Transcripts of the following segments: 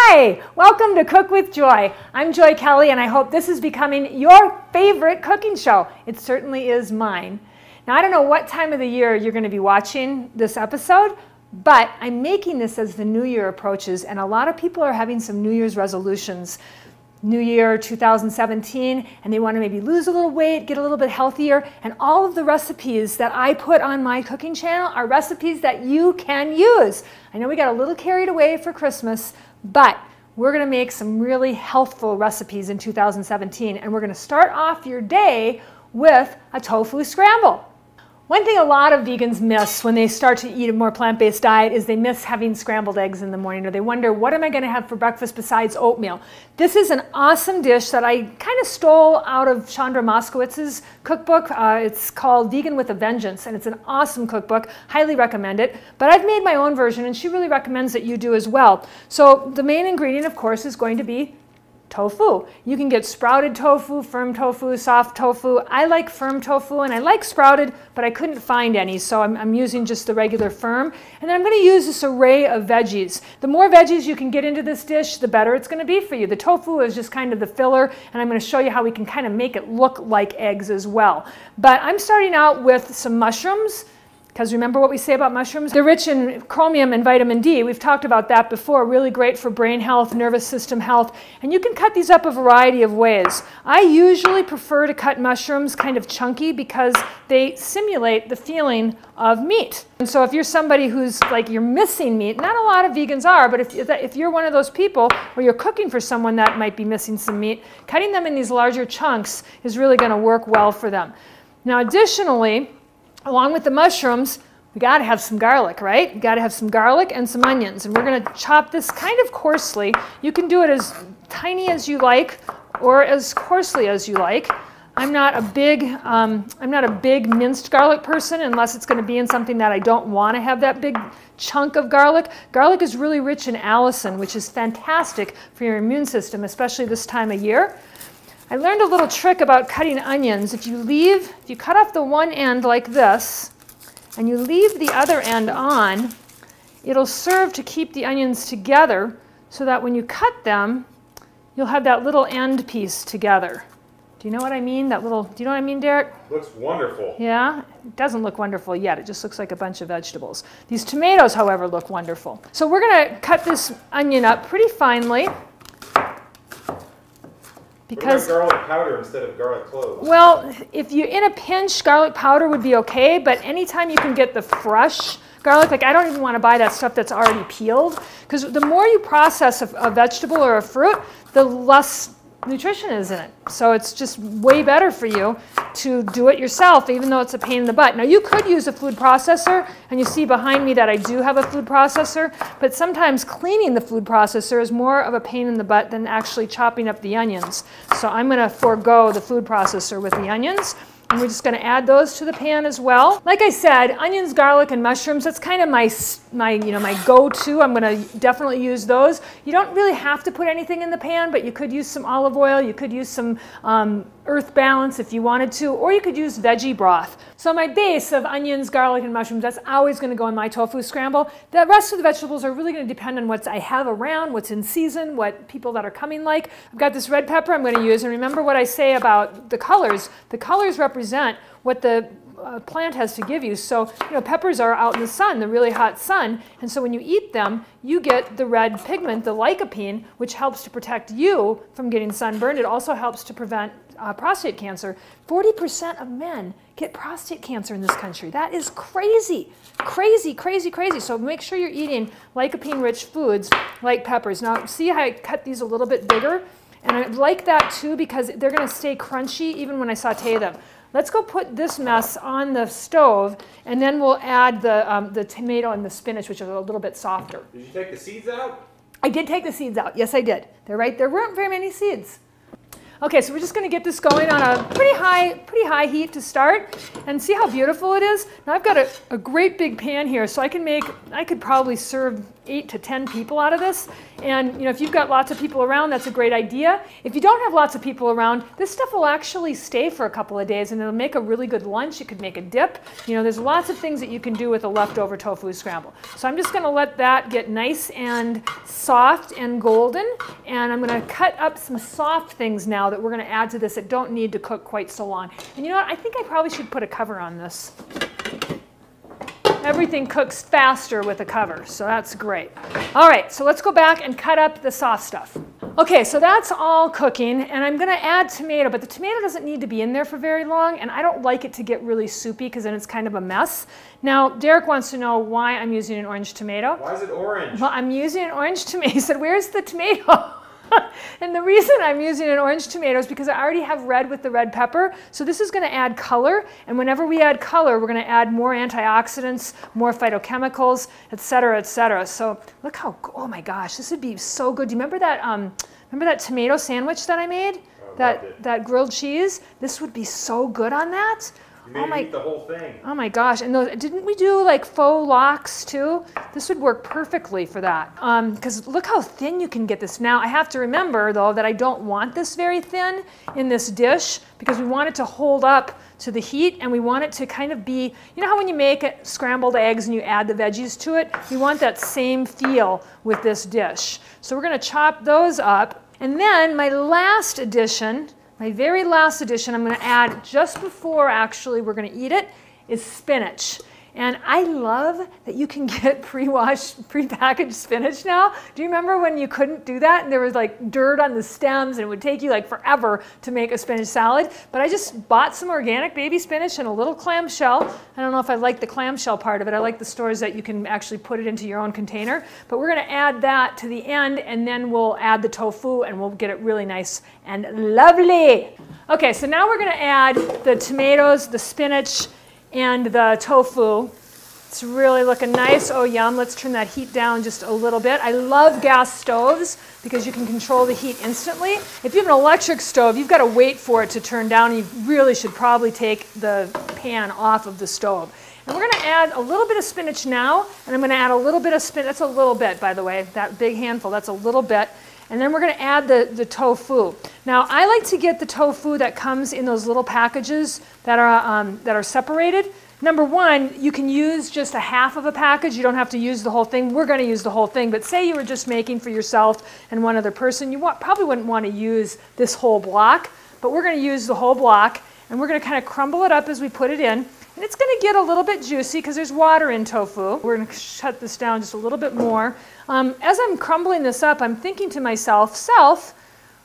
Hi, welcome to Cook with Joy. I'm Joy Kelly and I hope this is becoming your favorite cooking show. It certainly is mine. Now I don't know what time of the year you're going to be watching this episode, but I'm making this as the new year approaches and a lot of people are having some New Year's resolutions. New Year 2017, and they want to maybe lose a little weight, get a little bit healthier, and all of the recipes that I put on my cooking channel are recipes that you can use. I know we got a little carried away for Christmas, but we're going to make some really healthful recipes in 2017, and we're going to start off your day with a tofu scramble. One thing a lot of vegans miss when they start to eat a more plant-based diet is they miss having scrambled eggs in the morning, or they wonder, what am I going to have for breakfast besides oatmeal? This is an awesome dish that I kind of stole out of Chandra Moskowitz's cookbook. It's called Vegan with a Vengeance, and it's an awesome cookbook. Highly recommend it. But I've made my own version, and she really recommends that you do as well. So the main ingredient, of course, is going to be tofu. You can get sprouted tofu, firm tofu, soft tofu. I like firm tofu and I like sprouted, but I couldn't find any, so I'm using just the regular firm. And then I'm going to use this array of veggies. The more veggies you can get into this dish, the better it's going to be for you. The tofu is just kind of the filler, and I'm going to show you how we can kind of make it look like eggs as well. But I'm starting out with some mushrooms. Because remember what we say about mushrooms? They're rich in chromium and vitamin D. We've talked about that before. Really great for brain health, nervous system health. And you can cut these up a variety of ways. I usually prefer to cut mushrooms kind of chunky because they simulate the feeling of meat. And so if you're somebody who's like you're missing meat, not a lot of vegans are, but if you're one of those people or you're cooking for someone that might be missing some meat, cutting them in these larger chunks is really going to work well for them. Now additionally, along with the mushrooms, we got to have some garlic, right? You got to have some garlic and some onions, and we're going to chop this kind of coarsely. You can do it as tiny as you like, or as coarsely as you like. I'm not a big minced garlic person unless it's going to be in something that I don't want to have that big chunk of garlic. Garlic is really rich in allicin, which is fantastic for your immune system, especially this time of year. I learned a little trick about cutting onions. If you cut off the one end like this, and you leave the other end on, it'll serve to keep the onions together so that when you cut them, you'll have that little end piece together. Do you know what I mean? Do you know what I mean, Derek? Looks wonderful. Yeah? It doesn't look wonderful yet. It just looks like a bunch of vegetables. These tomatoes, however, look wonderful. So we're going to cut this onion up pretty finely. Because what about garlic powder instead of garlic cloves? Well, if you're in a pinch, garlic powder would be okay, but anytime you can get the fresh garlic, like I don't even want to buy that stuff that's already peeled, because the more you process a vegetable or a fruit, the less nutrition is in it. So it's just way better for you to do it yourself, even though it's a pain in the butt. Now you could use a food processor, and you see behind me that I do have a food processor, but sometimes cleaning the food processor is more of a pain in the butt than actually chopping up the onions. So I'm going to forego the food processor with the onions. And we're just going to add those to the pan as well. Like I said, onions, garlic, and mushrooms, that's kind of my go-to. I'm going to definitely use those. You don't really have to put anything in the pan, but you could use some olive oil. You could use some Earth Balance if you wanted to, or you could use veggie broth. So my base of onions, garlic, and mushrooms, that's always going to go in my tofu scramble. The rest of the vegetables are really going to depend on what I have around, what's in season, what people that are coming like. I've got this red pepper I'm going to use, and remember what I say about the colors. The colors represent what the plant has to give you. So, peppers are out in the sun, the really hot sun, and so when you eat them, you get the red pigment, the lycopene, which helps to protect you from getting sunburned. It also helps to prevent prostate cancer. 40% of men get prostate cancer in this country. That is crazy, crazy, crazy, crazy. So make sure you're eating lycopene-rich foods like peppers. Now, see how I cut these a little bit bigger? And I like that too because they're going to stay crunchy even when I saute them. Let's go put this mess on the stove, and then we'll add the tomato and the spinach, which are a little bit softer. Did you take the seeds out? I did take the seeds out. Yes, I did. They're right. There weren't very many seeds. Okay, so we're just going to get this going on a pretty high heat to start, and see how beautiful it is. Now I've got a great big pan here, so I could probably serve 8 to 10 people out of this. And if you've got lots of people around, that's a great idea. If you don't have lots of people around, this stuff will actually stay for a couple of days and it'll make a really good lunch. You could make a dip. There's lots of things that you can do with a leftover tofu scramble. So I'm just going to let that get nice and soft and golden. And I'm going to cut up some soft things now that we're going to add to this that don't need to cook quite so long. And you know what? I think I probably should put a cover on this. Everything cooks faster with a cover, so that's great. All right, so let's go back and cut up the soft stuff. Okay, so that's all cooking, and I'm going to add tomato, but the tomato doesn't need to be in there for very long, and I don't like it to get really soupy because then it's kind of a mess. Now, Derek wants to know why I'm using an orange tomato. Why is it orange? Well, I'm using an orange tomato. He said, where's the tomato? And the reason I'm using an orange tomato is because I already have red with the red pepper. So this is going to add color. And whenever we add color, we're going to add more antioxidants, more phytochemicals, et cetera, et cetera. So look how, oh my gosh, this would be so good. Do you remember that tomato sandwich that I made? That grilled cheese? This would be so good on that. You made me eat the whole thing. Oh my gosh, and didn't we do like faux lox too? This would work perfectly for that. Because look how thin you can get this. Now I have to remember though that I don't want this very thin in this dish because we want it to hold up to the heat and we want it to kind of be, you know how when you make scrambled eggs and you add the veggies to it? We want that same feel with this dish. So we're going to chop those up. And then my last addition, my very last addition I'm going to add just before actually we're going to eat it is spinach. And I love that you can get pre-washed, pre-packaged spinach now. Do you remember when you couldn't do that and there was like dirt on the stems and it would take you like forever to make a spinach salad? But I just bought some organic baby spinach in a little clamshell. I don't know if I like the clamshell part of it. I like the stores that you can actually put it into your own container. But we're going to add that to the end and then we'll add the tofu and we'll get it really nice and lovely. Okay, so now we're going to add the tomatoes, the spinach, and the tofu. It's really looking nice. Oh, yum. Let's turn that heat down just a little bit. I love gas stoves because you can control the heat instantly. If you have an electric stove, you've got to wait for it to turn down. And you really should probably take the pan off of the stove. And we're going to add a little bit of spinach now, and I'm going to add a little bit of spinach. That's a little bit, by the way. That big handful, that's a little bit. And then we're going to add the tofu. Now, I like to get the tofu that comes in those little packages that are separated. Number one, you can use just a half of a package. You don't have to use the whole thing. We're going to use the whole thing. But say you were just making for yourself and one other person, you probably wouldn't want to use this whole block. But we're going to use the whole block, and we're going to kind of crumble it up as we put it in. And it's going to get a little bit juicy because there's water in tofu. We're going to shut this down just a little bit more. As I'm crumbling this up, I'm thinking to myself,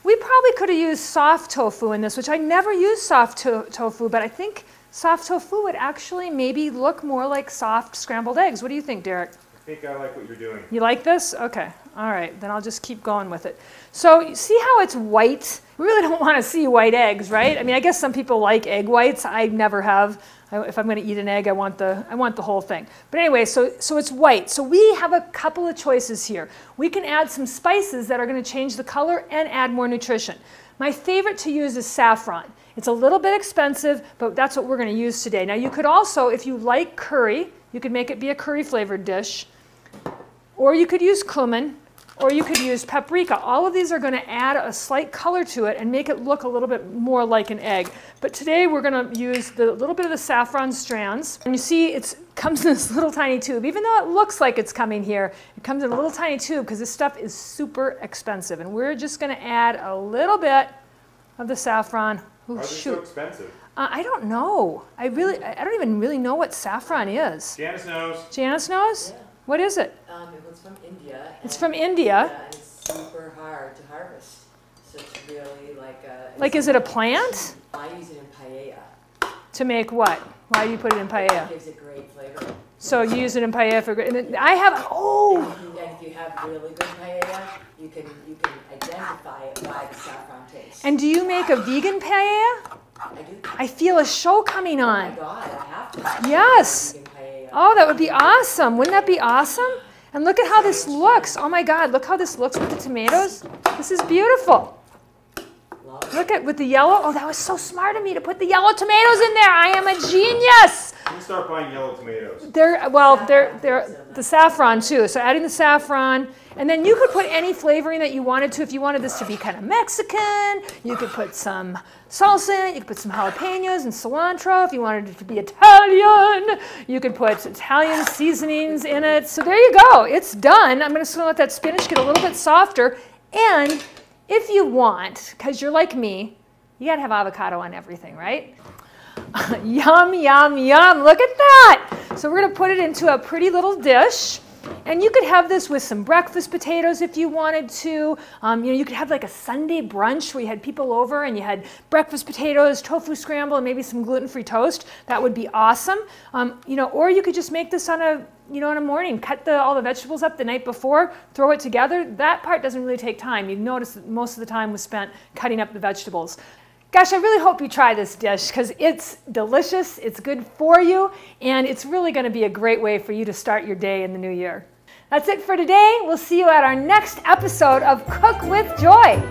we probably could have used soft tofu in this, which I never use soft tofu, but I think soft tofu would actually maybe look more like soft scrambled eggs. What do you think, Derek? I think I like what you're doing. You like this? Okay. All right. Then I'll just keep going with it. So you see how it's white? We really don't want to see white eggs, right? I mean, I guess some people like egg whites. I never have. If I'm going to eat an egg, I want the whole thing. But anyway, so it's white. So we have a couple of choices here. We can add some spices that are going to change the color and add more nutrition. My favorite to use is saffron. It's a little bit expensive, but that's what we're going to use today. Now you could also, if you like curry, you could make it be a curry flavored dish. Or you could use cumin, or you could use paprika. All of these are going to add a slight color to it and make it look a little bit more like an egg. But today we're going to use the little bit of the saffron strands. And you see it comes in this little tiny tube. Even though it looks like it's coming here, it comes in a little tiny tube because this stuff is super expensive. And we're just going to add a little bit of the saffron. Ooh, Why is it so expensive? I don't know. I don't even really know what saffron is. Janice knows. Janice knows? Yeah. What is it? It was from India. It's from India. And it's super hard to harvest. So it's really like a... Like, is it a plant? I use it in paella. To make what? Why do you put it in paella? It gives it great flavor. So you use it in paella for... And I have... Oh! And if you have really good paella, you can identify it by the saffron taste. And do you make a vegan paella? I do. I feel a show coming on. Oh my God, I have to. Yes. Vegan paella. Oh, that would be awesome. Wouldn't that be awesome? And look at how this looks. Oh my God, look how this looks with the tomatoes. This is beautiful. Love Look at with the yellow. Oh, that was so smart of me to put the yellow tomatoes in there. I am a genius. You can start buying yellow tomatoes. They're the saffron too. So adding the saffron, and then you could put any flavoring that you wanted to. If you wanted this to be kind of Mexican, you could put some salsa in it. You could put some jalapenos and cilantro. If you wanted it to be Italian, you could put Italian seasonings in it. So there you go. It's done. I'm just going to let that spinach get a little bit softer. And if you want, because you're like me, you got to have avocado on everything, right? Yum, yum, yum. Look at that. So we're going to put it into a pretty little dish. And you could have this with some breakfast potatoes if you wanted to. You could have like a Sunday brunch where you had people over and you had breakfast potatoes, tofu scramble, and maybe some gluten-free toast. That would be awesome. Or you could just make this on a in a morning. Cut all the vegetables up the night before, throw it together. That part doesn't really take time. You'd notice that most of the time was spent cutting up the vegetables. Gosh, I really hope you try this dish because it's delicious, it's good for you, and it's really going to be a great way for you to start your day in the new year. That's it for today. We'll see you at our next episode of Cook with Joy.